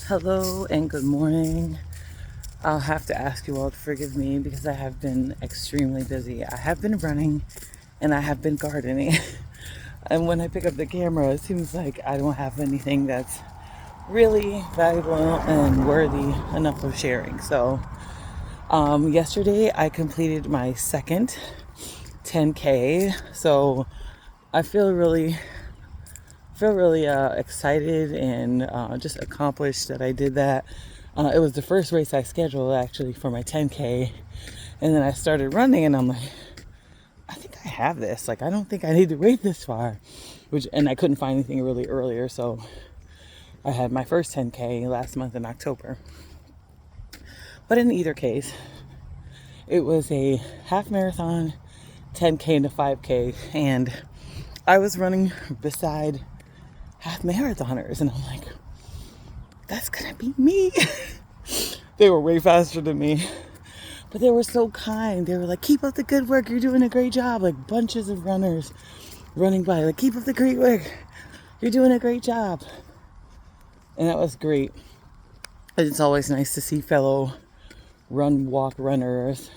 Hello and good morning. I'll have to ask you all to forgive me because I have been extremely busy. I have been running and I have been gardening. And when I pick up the camera, it seems like I don't have anything that's really valuable and worthy enough of sharing. So, yesterday I completed my second 10K. So I feel really excited and just accomplished that I did that. It was the first race I scheduled actually for my 10K, and then I started running, and I'm like, I think I have this. Like, I don't think I need to wait this far, and I couldn't find anything really earlier, so I had my first 10K last month in October. But in either case, it was a half marathon, 10K, and a 5K, and I was running beside half marathoners, and I'm like, that's gonna be me. They were way faster than me, but they were so kind. They were like, keep up the good work, you're doing a great job. Like bunches of runners running by, like, keep up the great work, you're doing a great job. And that was great. It's always nice to see fellow walk runners.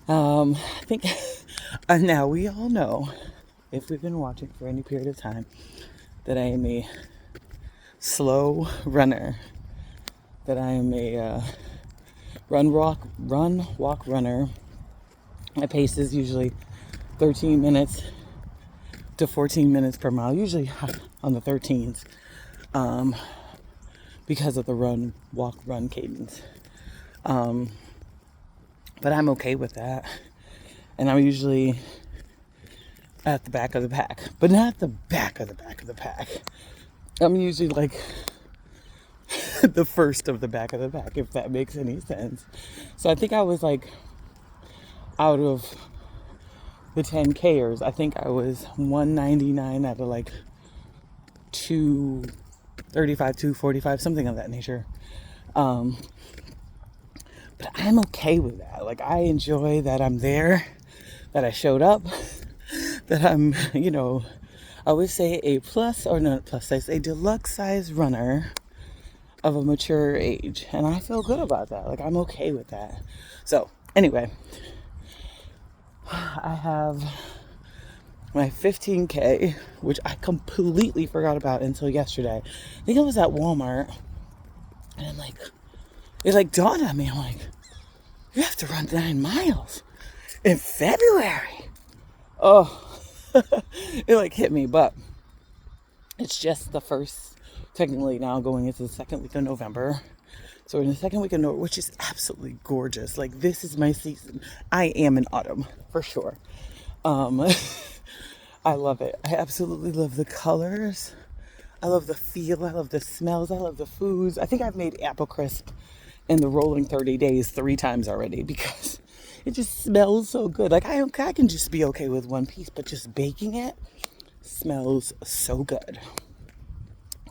I think now we all know, if we've been watching for any period of time, that I am a slow runner, that I am a run, walk, runner. My pace is usually 13 minutes to 14 minutes per mile, usually on the 13s, because of the run, walk, run cadence. But I'm okay with that. And I'm usually at the back of the pack, but not the back of the pack. I'm usually like the first of the back of the pack, if that makes any sense. So I think I was like, out of the 10Kers, I think I was 199 out of like 235, 245, something of that nature. But I'm okay with that. Like, I enjoy that I'm there, that I showed up, that I'm, I would say a plus, or not plus size, a deluxe size runner of a mature age. And I feel good about that. Like, I'm okay with that. So, anyway, I have my 15K, which I completely forgot about until yesterday. I think I was at Walmart, and I'm like, it like dawned on me. I'm like, you have to run 9 miles in February. Oh, it like hit me, but it's just the first, technically now going into the second week of November. So in the second week of November, which is absolutely gorgeous. Like, this is my season. I am in autumn for sure. I love it. I absolutely love the colors. I love the feel. I love the smells. I love the foods. I think I've made apple crisp in the rolling 30 days 3 times already because it just smells so good. Like, I can just be okay with one piece, but just baking it smells so good.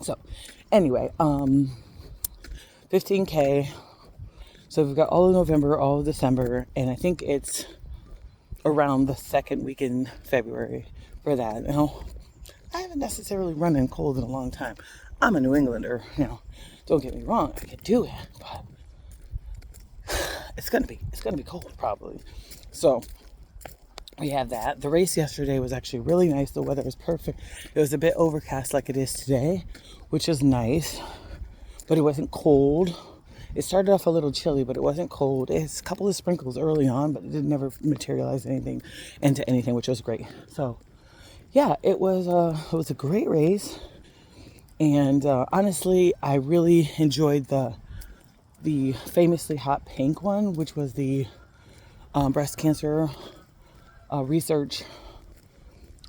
So anyway, 15K. So we've got all of November, all of December, and I think it's around the second week in February for that. Now, I haven't necessarily run in cold in a long time. I'm a New Englander, don't get me wrong, I could do it, but it's gonna be cold probably. So we have that. The race yesterday was actually really nice. The weather was perfect. It was a bit overcast like it is today, which is nice, but it wasn't cold. It started off a little chilly, but it wasn't cold. It's a couple of sprinkles early on, but it didn't never materialize into anything, which was great. So yeah, it was a great race, and honestly, I really enjoyed the famously hot pink one, which was the breast cancer research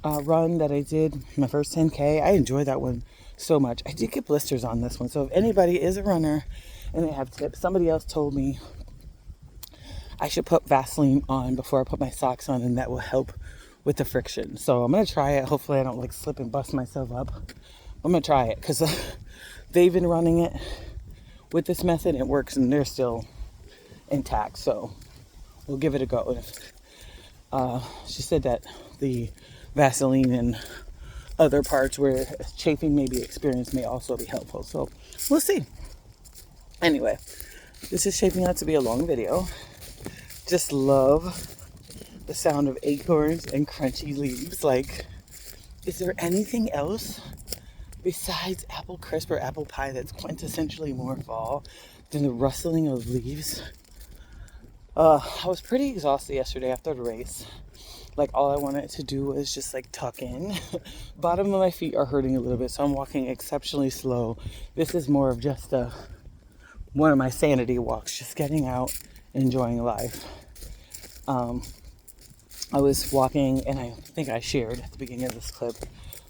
run that I did, my first 10K. I enjoyed that one so much. I did get blisters on this one, so if anybody is a runner and they have tips, somebody else told me I should put Vaseline on before I put my socks on, and that will help with the friction. So I'm gonna try it. Hopefully I don't like slip and bust myself up. I'm gonna try it because they've been running it with this method. It works, and they're still intact. So we'll give it a go. And she said that the Vaseline and other parts where chafing may be experienced may also be helpful. So we'll see. Anyway, this is shaping out to be a long video. Just love the sound of acorns and crunchy leaves. Like, is there anything else besides apple crisp or apple pie that's quintessentially more fall than the rustling of leaves? I was pretty exhausted yesterday after the race. Like, all I wanted to do was just like tuck in. Bottom of my feet are hurting a little bit, so I'm walking exceptionally slow. This is more of just one of my sanity walks, just getting out, enjoying life. I was walking, and I think I shared at the beginning of this clip,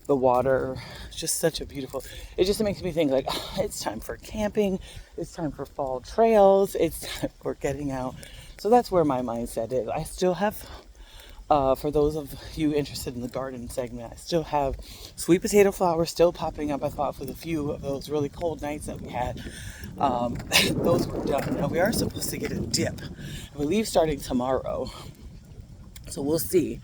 the water, just such a beautiful, it just makes me think like, oh, it's time for camping, it's time for fall trails, it's time for getting out. So that's where my mindset is. I still have, for those of you interested in the garden segment, I still have sweet potato flowers still popping up. I thought for the few of those really cold nights that we had, those were done. Now we are supposed to get a dip, I believe, starting tomorrow. So we'll see.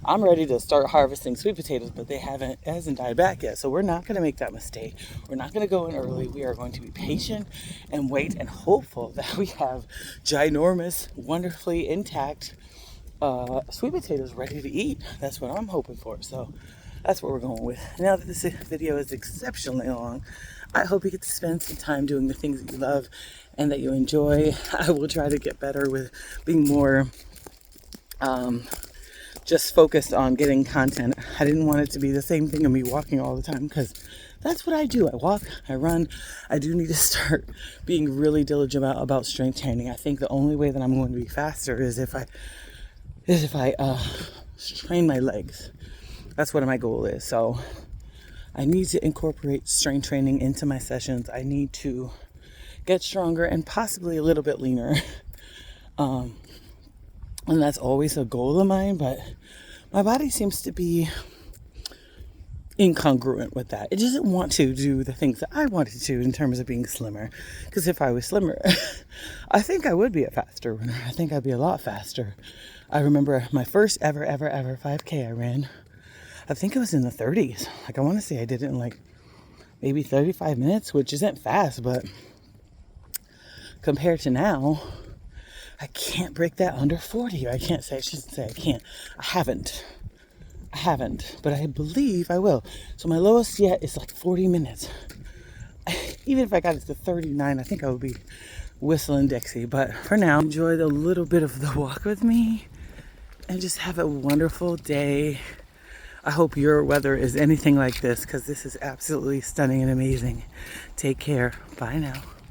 I'm ready to start harvesting sweet potatoes, but it hasn't died back yet. So we're not going to make that mistake. We're not going to go in early. We are going to be patient and wait and hopeful that we have ginormous, wonderfully intact sweet potatoes ready to eat. That's what I'm hoping for. So that's what we're going with. Now that this video is exceptionally long, I hope you get to spend some time doing the things that you love and that you enjoy. I will try to get better with being more just focused on getting content. I didn't want it to be the same thing of me walking all the time, because that's what I do. I walk, I run. I do need to start being really diligent about strength training. I think the only way that I'm going to be faster is if I train my legs. That's what my goal is. So I need to incorporate strength training into my sessions. I need to get stronger and possibly a little bit leaner. And that's always a goal of mine, but my body seems to be incongruent with that. It doesn't want to do the things that I wanted to in terms of being slimmer. Because if I was slimmer, I think I would be a faster runner. I think I'd be a lot faster. I remember my first ever 5K I ran. I think it was in the 30s. Like, I want to say I did it in like maybe 35 minutes, which isn't fast, but compared to now, I can't break that under 40. I shouldn't say I can't. I haven't, but I believe I will. So my lowest yet is like 40 minutes. Even if I got it to 39, I think I would be whistling Dixie. But for now, enjoy the little bit of the walk with me and just have a wonderful day. I hope your weather is anything like this, because this is absolutely stunning and amazing. Take care. Bye now.